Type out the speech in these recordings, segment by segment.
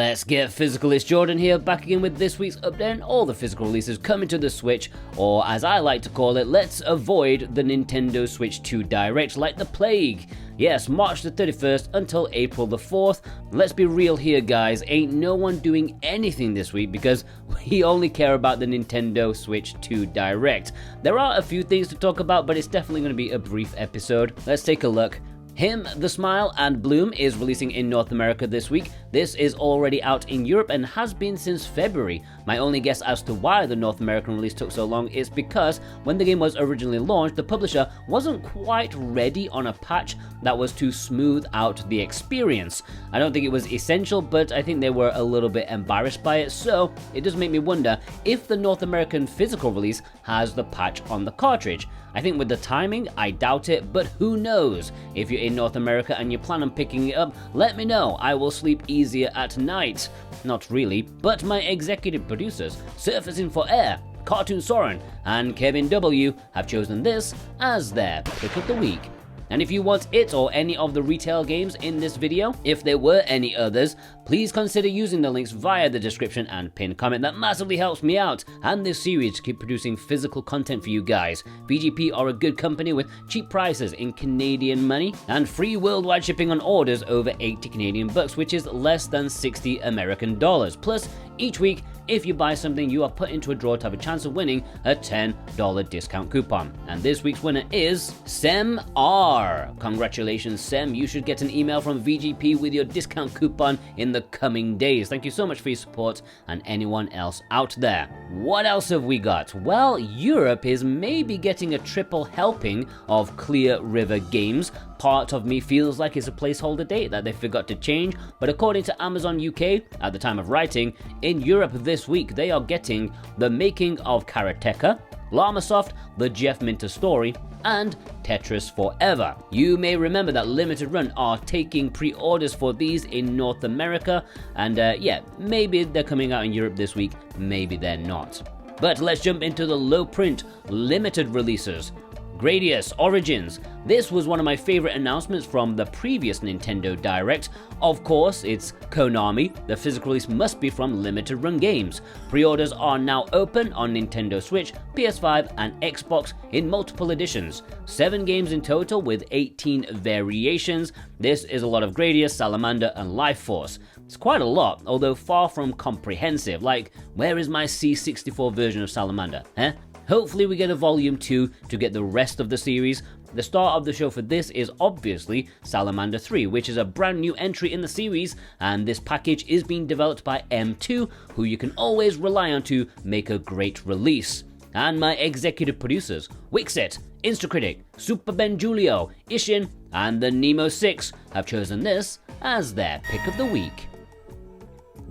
Let's get physical. It's Jordan here, back again with this week's update on all the physical releases coming to the Switch, or as I like to call it, let's avoid the Nintendo Switch 2 Direct like the plague. Yes, March the 31st until April the 4th. Let's be real here, guys, ain't no one doing anything this week because we only care about the Nintendo Switch 2 Direct. There are a few things to talk about, but it's definitely going to be a brief episode. Let's take a look. Him, The Smile, and Bloom is releasing in North America this week. This is already out in Europe and has been since February. My only guess as to why the North American release took so long is because when the game was originally launched, the publisher wasn't quite ready on a patch that was to smooth out the experience. I don't think it was essential, but I think they were a little bit embarrassed by it, so it does make me wonder if the North American physical release has the patch on the cartridge. I think with the timing, I doubt it, but who knows? If you're in North America and you plan on picking it up, let me know. I will sleep easier at night. Not really, but my executive producers, Surfacing for Air, Cartoon Soren, and Kevin W have chosen this as their pick of the week. And if you want it or any of the retail games in this video, if there were any others, please consider using the links via the description and pinned comment. That massively helps me out and this series to keep producing physical content for you guys. VGP are a good company with cheap prices in Canadian money and free worldwide shipping on orders over 80 Canadian bucks, which is less than 60 American dollars. Plus, each week, if you buy something, you are put into a draw to have a chance of winning a $10 discount coupon. And this week's winner is Sem R. Congratulations, Sem. You should get an email from VGP with your discount coupon in the coming days. Thank you so much for your support and anyone else out there. What else have we got? Well, Europe is maybe getting a triple helping of Clear River games. Part of me feels like it's a placeholder date that they forgot to change, but according to Amazon UK, at the time of writing, in Europe this week they are getting The Making of Karateka, Llamasoft, The Jeff Minter Story, and Tetris Forever. You may remember that Limited Run are taking pre-orders for these in North America, and yeah, maybe they're coming out in Europe this week, maybe they're not. But let's jump into the low print limited releases. GRADIUS Origins. This was one of my favorite announcements from the previous Nintendo Direct. Of course, it's Konami. The physical release must be from Limited Run Games. Pre-orders are now open on Nintendo Switch, PS5, and Xbox in multiple editions. 7 games in total with 18 variations. This is a lot of Gradius, Salamander, and Life Force. It's quite a lot, although far from comprehensive. Like, where is my C64 version of Salamander, eh? Hopefully we get a volume 2 to get the rest of the series. The star of the show for this is obviously Salamander 3, which is a brand new entry in the series, and this package is being developed by M2, who you can always rely on to make a great release. And my executive producers, Wixit, Instacritic, Super Ben Julio, Ishin, and the Nemo 6 have chosen this as their pick of the week.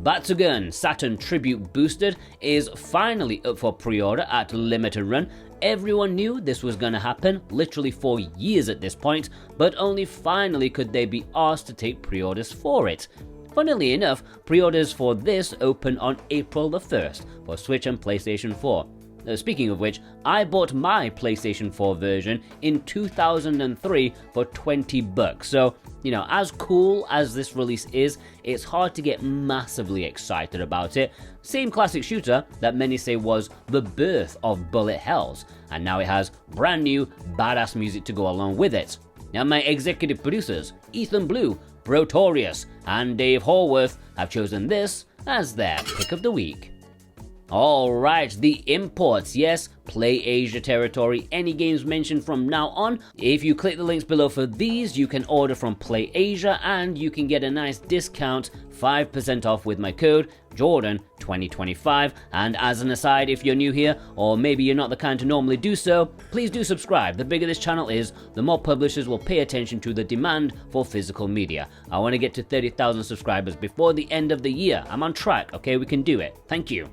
BATSUGUN Saturn Tribute Boosted is finally up for pre-order at Limited Run. Everyone knew this was going to happen, literally for years at this point, but only finally could they be asked to take pre-orders for it. Funnily enough, pre-orders for this open on April the 1st for Switch and PlayStation 4. Speaking of which, I bought my PlayStation 4 version in 2003 for $20, so, you know, as cool as this release is, it's hard to get massively excited about it. Same classic shooter that many say was the birth of bullet hells, and now it has brand new, badass music to go along with it. Now my executive producers, Ethan Blue, Brotorius, and Dave Horworth have chosen this as their pick of the week. Alright, the imports, yes, Play Asia territory, any games mentioned from now on. If you click the links below for these, you can order from Play Asia and you can get a nice discount, 5% off with my code Jordan2025. And as an aside, if you're new here, or maybe you're not the kind to normally do so, please do subscribe. The bigger this channel is, the more publishers will pay attention to the demand for physical media. I want to get to 30,000 subscribers before the end of the year. I'm on track, okay, we can do it. Thank you.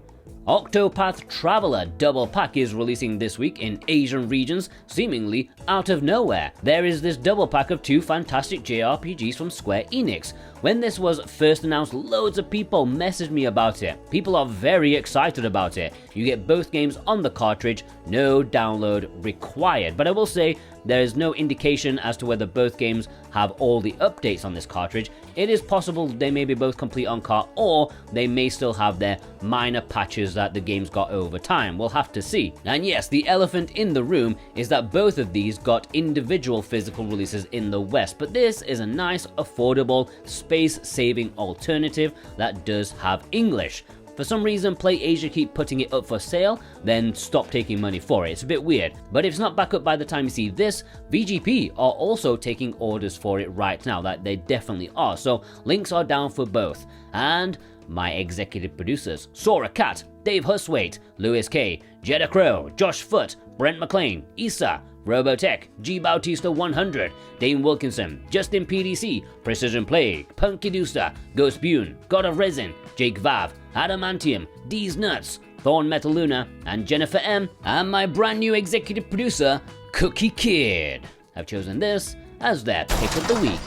Octopath Traveler Double Pack is releasing this week in Asian regions, seemingly out of nowhere. There is this double pack of 2 fantastic JRPGs from Square Enix. When this was first announced, loads of people messaged me about it. People are very excited about it. You get both games on the cartridge, no download required. But I will say, there is no indication as to whether both games have all the updates on this cartridge. It is possible they may be both complete on cart, or they may still have their minor patches that the games got over time. We'll have to see. And yes, the elephant in the room is that both of these got individual physical releases in the West, but this is a nice, affordable, space-saving alternative that does have English. For some reason, PlayAsia keep putting it up for sale, then stop taking money for it. It's a bit weird. But if it's not back up by the time you see this, VGP are also taking orders for it right now. That they definitely are. So links are down for both. And my executive producers: Sora Cat, Dave Huswaite, Lewis K, Jeddah Crow, Josh Foote, Brent McLean, Issa, Robotech, G Bautista 100, Dane Wilkinson, Justin PDC, Precision Plague, Punky Dooster, Ghost Bune, God of Resin, Jake Vav, Adamantium, D's Nuts, Thorn Metal Luna, and Jennifer M, and my brand new executive producer, Cookie Kid, have chosen this as their pick of the week.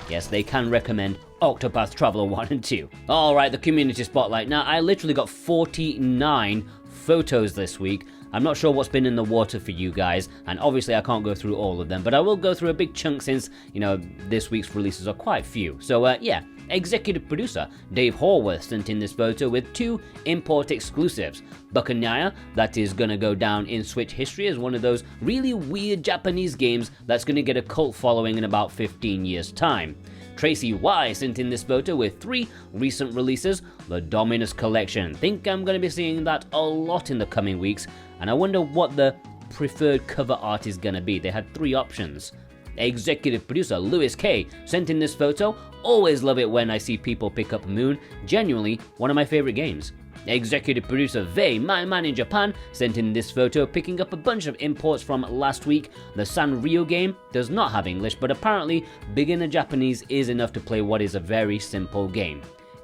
Yes, they can recommend Octopath Traveler 1 and 2. Alright, the community spotlight. Now, I literally got 49 photos this week. I'm not sure what's been in the water for you guys, and obviously I can't go through all of them, but I will go through a big chunk since, this week's releases are quite few. So, yeah. Executive producer Dave Horworth sent in this photo with 2 import exclusives. Buccaneer, that is gonna go down in Switch history as one of those really weird Japanese games that's gonna get a cult following in about 15 years' time. Tracy Y sent in this photo with 3 recent releases. The Dominus Collection. Think I'm gonna be seeing that a lot in the coming weeks, and I wonder what the preferred cover art is gonna be. They had 3 options. Executive producer Lewis K sent in this photo. Always love it when I see people pick up Moon. Genuinely one of my favorite games. Executive producer Vei, my man in Japan, sent in this photo picking up a bunch of imports from last week. The Sanrio game does not have English, but apparently beginner Japanese is enough to play what is a very simple game.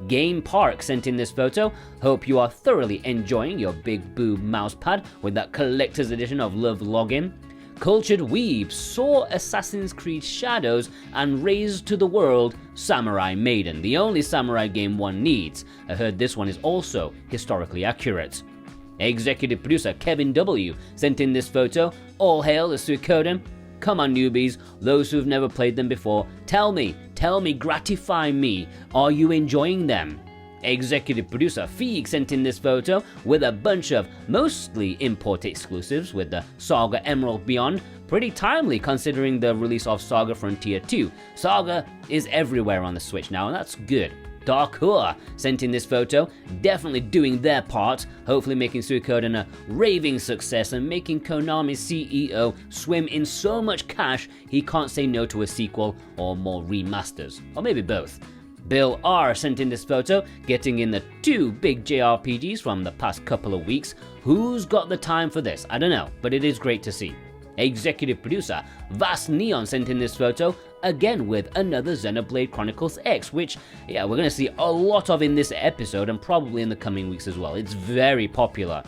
Game Park sent in this photo. Hope you are thoroughly enjoying your big boob mousepad with that collector's edition of Love Login. Cultured Weeb saw Assassin's Creed Shadows and raised to the world Samurai Maiden, the only samurai game one needs. I heard this one is also historically accurate. Executive producer Kevin W sent in this photo. All hail the Suikoden. Come on newbies, those who've never played them before, tell me, gratify me, are you enjoying them? Executive producer Feig sent in this photo with a bunch of mostly import exclusives with the Saga Emerald Beyond. Pretty timely considering the release of Saga Frontier 2. Saga is everywhere on the Switch now, and that's good. Darkour sent in this photo, definitely doing their part, hopefully making Suikoden a raving success and making Konami's CEO swim in so much cash he can't say no to a sequel or more remasters, or maybe both. Bill R sent in this photo, getting in the 2 big JRPGs from the past couple of weeks. Who's got the time for this? I don't know, but it is great to see. Executive producer Vast Neon sent in this photo, again with another Xenoblade Chronicles X, which, yeah, we're going to see a lot of in this episode and probably in the coming weeks as well. It's very popular.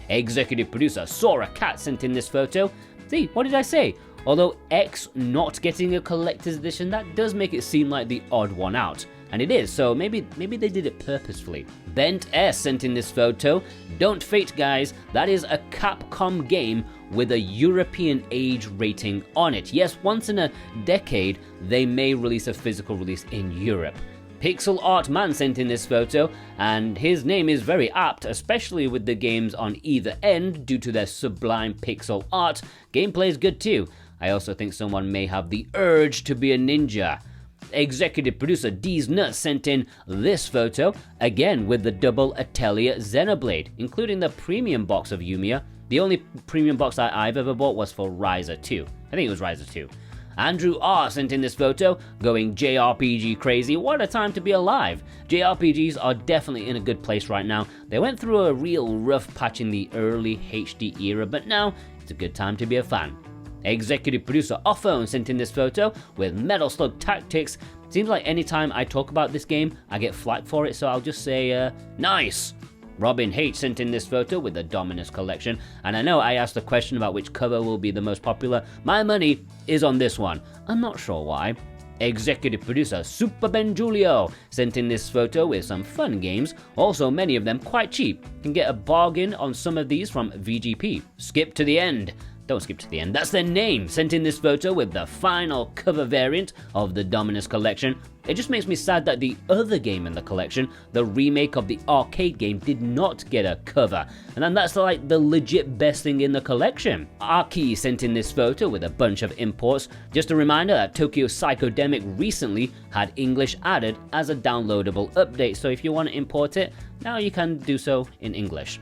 Executive producer Sora Cat sent in this photo. See, what did I say? Although X not getting a collector's edition, that does make it seem like the odd one out. And it is, so maybe they did it purposefully. Bent S sent in this photo. Don't Fate, guys, that is a Capcom game with a European age rating on it. Yes, once in a decade, they may release a physical release in Europe. Pixel Art Man sent in this photo, and his name is very apt, especially with the games on either end due to their sublime pixel art. Gameplay is good too. I also think someone may have the urge to be a ninja. Executive producer D's Nuts sent in this photo, again with the double Atelier Xenoblade, including the premium box of Yumiya. The only premium box I've ever bought was for Ryza 2. I think it was Ryza 2. Andrew R sent in this photo, going JRPG crazy. What a time to be alive. JRPGs are definitely in a good place right now. They went through a real rough patch in the early HD era, but now it's a good time to be a fan. Executive producer Offone sent in this photo with Metal Slug Tactics. Seems like anytime I talk about this game, I get flack for it, so I'll just say, nice! Robin H sent in this photo with the Dominus Collection, and I know I asked the question about which cover will be the most popular. My money is on this one. I'm not sure why. Executive producer Super Ben Julio sent in this photo with some fun games, also many of them quite cheap. You can get a bargain on some of these from VGP. Skip to the end. Don't skip to the end, that's their name. Sent in this photo with the final cover variant of the Dominus collection. It just makes me sad that the other game in the collection, the remake of the arcade game, did not get a cover. And then that's like the legit best thing in the collection. Arki sent in this photo with a bunch of imports. Just a reminder that Tokyo Psychodemic recently had English added as a downloadable update. So if you want to import it, now you can do so in English.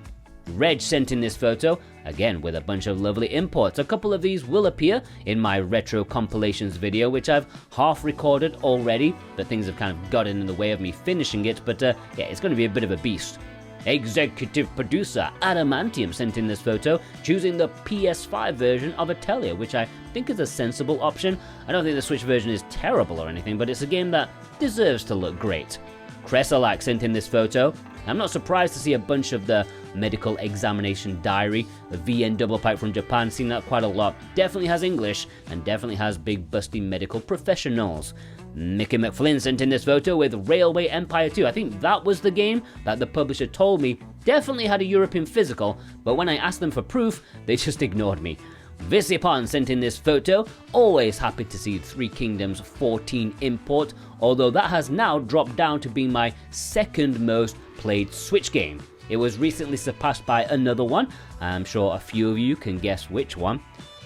Reg sent in this photo, again with a bunch of lovely imports. A couple of these will appear in my retro compilations video, which I've half recorded already, but things have kind of gotten in the way of me finishing it, but yeah, it's going to be a bit of a beast. Executive producer Adamantium sent in this photo, choosing the PS5 version of Atelier, which I think is a sensible option. I don't think the Switch version is terrible or anything, but it's a game that deserves to look great. Kresalak sent in this photo. I'm not surprised to see a bunch of the medical examination diary. The VN double pack from Japan, seen that quite a lot. Definitely has English and definitely has big busty medical professionals. Mickey McFlynn sent in this photo with Railway Empire 2. I think that was the game that the publisher told me definitely had a European physical, but when I asked them for proof, they just ignored me. Visipon sent in this photo, always happy to see Three Kingdoms 14 import, although that has now dropped down to being my second most played Switch game. It was recently surpassed by another one, I'm sure a few of you can guess which one.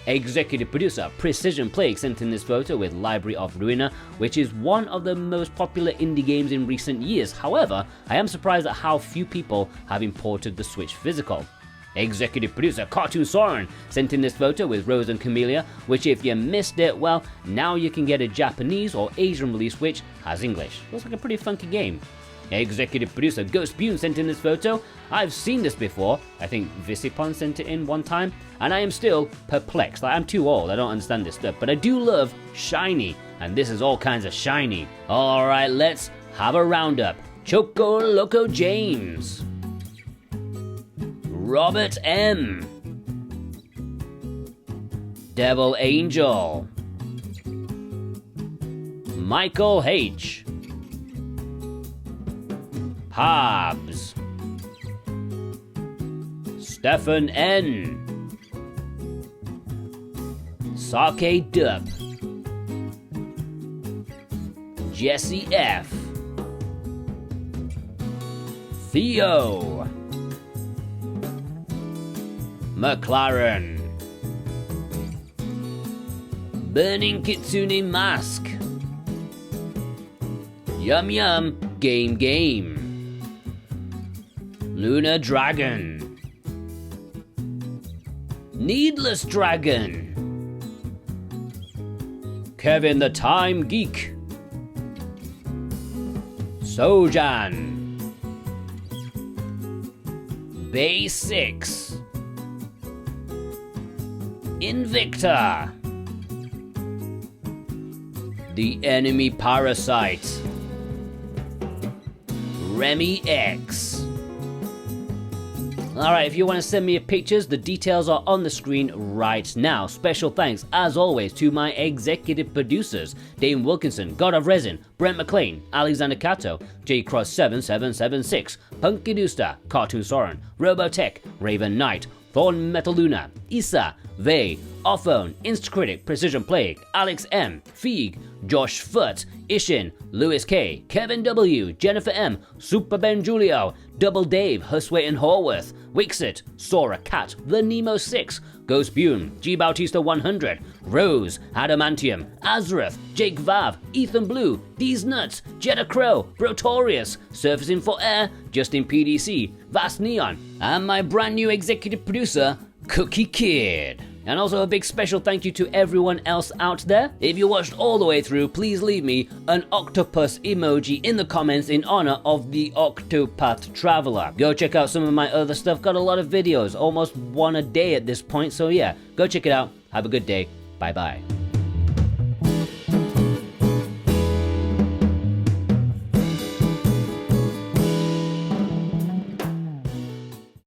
Executive producer Precision Plague sent in this photo with Library of Ruina, which is one of the most popular indie games in recent years. However, I am surprised at how few people have imported the Switch physical. Executive producer Cartoon Soren sent in this photo with Rose and Camellia, which if you missed it, well, now you can get a Japanese or Asian release which has English. Looks like a pretty funky game. Executive producer Ghost Bune sent in this photo. I've seen this before. I think Visipon sent it in one time, and I am still perplexed. I'm too old, I don't understand this stuff, but I do love shiny, and this is all kinds of shiny. Alright, let's have a roundup. Choco Loco James, Robert M, Devil Angel, Michael H, Habs, Stefan N, Sake Dub, Jesse F, Theo, McLaren, Burning Kitsune Mask, Yum Yum Game, Luna Dragon, Needless Dragon, Kevin the Time Geek, Sojan, Bay 6, Invicta, The Enemy Parasite, Remy X. Alright, if you want to send me pictures, the details are on the screen right now. Special thanks, as always, to my executive producers, Dane Wilkinson, God of Resin, Brent McLean, Alexander Cato, JCross7776, Punky Dooster, Cartoon Soren, Robotech, Raven Knight, Thorn Metal Luna, Issa, Vey, Offone, Instacritic, Precision Plague, Alex M, Feig, Josh Foot, Ishin, Lewis K, Kevin W, Jennifer M, Super Ben Julio, Double Dave, Husway and Horworth, Wixit, Sora Cat, The Nemo 6, Ghost Bune, G Bautista 100, Rose, Adamantium, Azrath, Jake Vav, Ethan Blue, These Nuts, Jetta Crow, Brotorius, Surfacing for Air, Justin PDC, Vast Neon, and my brand new executive producer, Cookie Kid. And also a big special thank you to everyone else out there. If you watched all the way through, please leave me an octopus emoji in the comments in honor of the Octopath Traveler. Go check out some of my other stuff. Got a lot of videos, almost one a day at this point. So yeah, go check it out. Have a good day. Bye bye.